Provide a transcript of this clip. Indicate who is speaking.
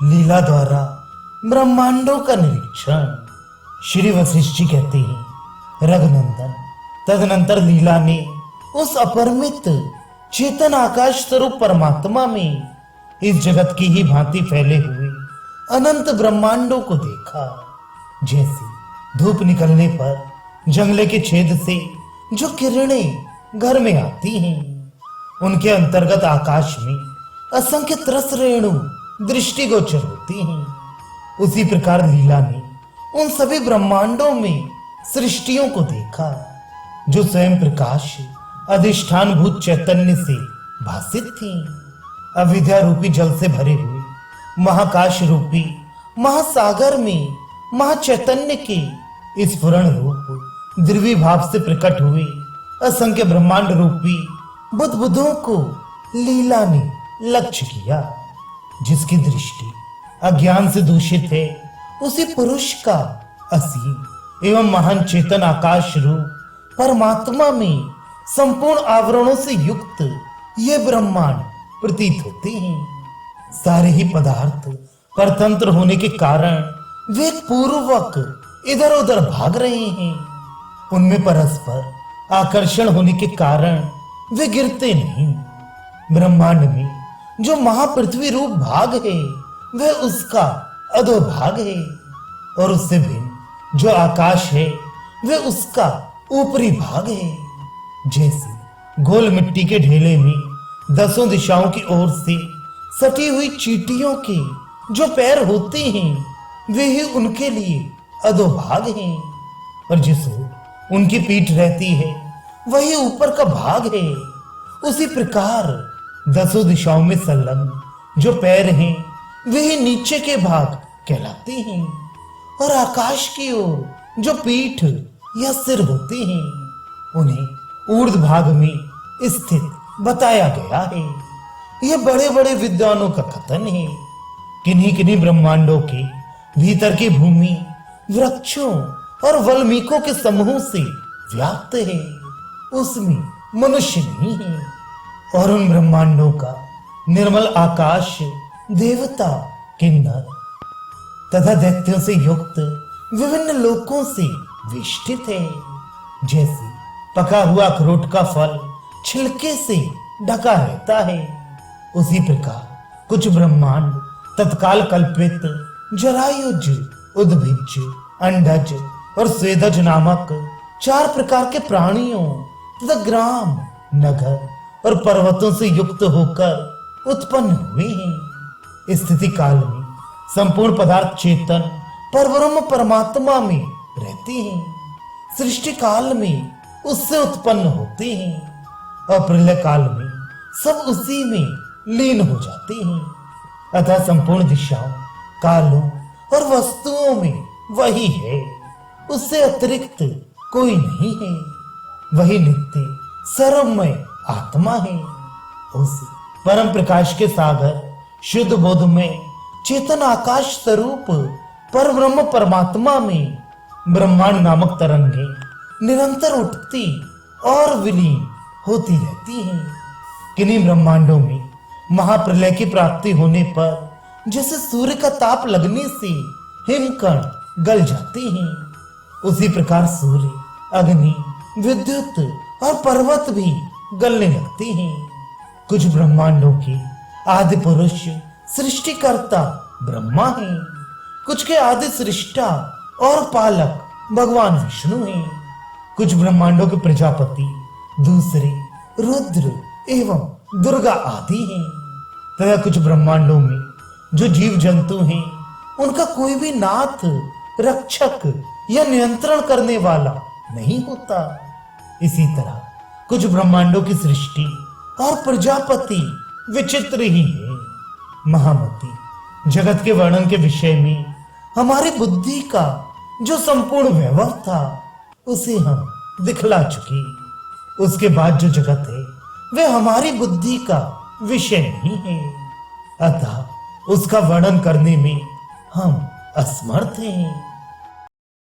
Speaker 1: लीला द्वारा ब्रह्मांडों का निरीक्षण। श्री वशिष्ठ जी कहते हैं, रघुनंदन, तदनंतर लीला ने उस अपरिमित चेतन आकाश स्वरूप परमात्मा में इस जगत की ही भांति फैले हुए अनंत ब्रह्मांडों को देखा। जैसे धूप निकलने पर जंगले के छेद से जो किरणें घर में आती हैं, उनके अंतर्गत आकाश में असंख्य तरस रेणु दृष्टिगोचर होती हैं। उसी प्रकार लीला ने उन सभी ब्रह्मांडों में सृष्टियों को देखा जो स्वयं प्रकाश अधिष्ठान भूत चैतन्य से भासित थी। अविद्या रूपी जल से भरे हुए महाकाश रूपी महासागर में महाचैतन्य के इस स्फुरण रूप द्रव्य से प्रकट हुए असंख्य ब्रह्मांड रूपी बुद्बुदों को लीला ने लक्ष्य किया। जिसकी दृष्टि अज्ञान से दूषित है, उसी पुरुष का असीम एवं महान चेतन आकाश रूप परमात्मा में संपूर्ण आवरणों से युक्त ये ब्रह्मांड प्रतीत होते हैं। सारे ही पदार्थ परतंत्र होने के कारण वे पूर्वक इधर उधर भाग रहे हैं। उनमें परस्पर आकर्षण होने के कारण वे गिरते नहीं। ब्रह्मांड में जो महापृथ्वी रूप भाग है, वह उसका अधोभाग है, और उससे भिन्न जो आकाश है, वह उसका ऊपरी भाग है। जैसे गोल मिट्टी के ढेले में 10 दिशाओं की ओर से सटी हुई चींटियों के जो पैर होते हैं, वे ही उनके लिए अधोभाग हैं, और जिस ओर उनकी पीठ रहती है, वही ऊपर का भाग है। उसी प्रकार 10 दिशाओं में संलग्न जो पैर हैं, वे ही नीचे के भाग कहलाते हैं, और आकाश की ओर जो पीठ या सिर होते हैं, उन्हें ऊर्ध्व भाग में स्थित बताया गया है। यह बड़े बड़े विद्वानों का कथन है। किन्हीं किन्हीं ब्रह्मांडों के भीतर की भूमि वृक्षों और वल्मीकों के समूह से व्याप्त है, उसमें मनुष्य नहीं है। और उन ब्रह्मांडों का निर्मल आकाश देवता, किन्नर तथा दैत्यों से युक्त विभिन्न लोकों से वेष्टित है। जैसे पका हुआ अखरोट का फल छिलके से ढका रहता है, उसी प्रकार कुछ ब्रह्मांड तत्काल कल्पित जरायुज, उद्भिज, अंडज और स्वेदज नामक 4 प्रकार के प्राणियों तथा ग्राम, नगर और पर्वतों से युक्त होकर उत्पन्न हुए हैं। स्थिति काल में संपूर्ण पदार्थ चेतन परब्रह्म परमात्मा में रहते हैं। सृष्टि काल में उससे उत्पन्न होते हैं, और प्रलय काल में सब उसी में लीन हो जाते हैं। अतः संपूर्ण दिशाओं, कालों और वस्तुओं में वही है, उससे अतिरिक्त कोई नहीं है। वही नित्य सर्वमय आत्मा है। उस परम प्रकाश के सागर शुद्ध बोध में चेतन आकाश स्वरूप परब्रह्म परमात्मा में ब्रह्मांड नामक तरंगे निरंतर उठती और विलीन होती रहती हैं। किन्हीं ब्रह्मांडों में महाप्रलय की प्राप्ति होने पर जैसे सूर्य का ताप लगने से हिमकण गल जाते हैं, उसी प्रकार सूर्य, अग्नि, विद्युत और पर्वत भी गलने लगते हैं। कुछ ब्रह्मांडों के आदि पुरुष सृष्टिकर्ता ब्रह्मा हैं, कुछ के आदि सृष्टा और पालक भगवान विष्णु हैं। कुछ ब्रह्मांडों के प्रजापति दूसरे रुद्र एवं दुर्गा आदि हैं, तथा कुछ ब्रह्मांडों में जो जीव जंतु हैं, उनका कोई भी नाथ, रक्षक या नियंत्रण करने वाला नहीं होता। इसी तरह कुछ ब्रह्मांडों की सृष्टि और प्रजापति विचित्र ही है। महामती, जगत के वर्णन के विषय में हमारी बुद्धि का जो संपूर्ण वैभव था, उसे हम दिखला चुके। उसके बाद जो जगत है, वह हमारी बुद्धि का विषय नहीं है, अतः उसका वर्णन करने में हम असमर्थ हैं।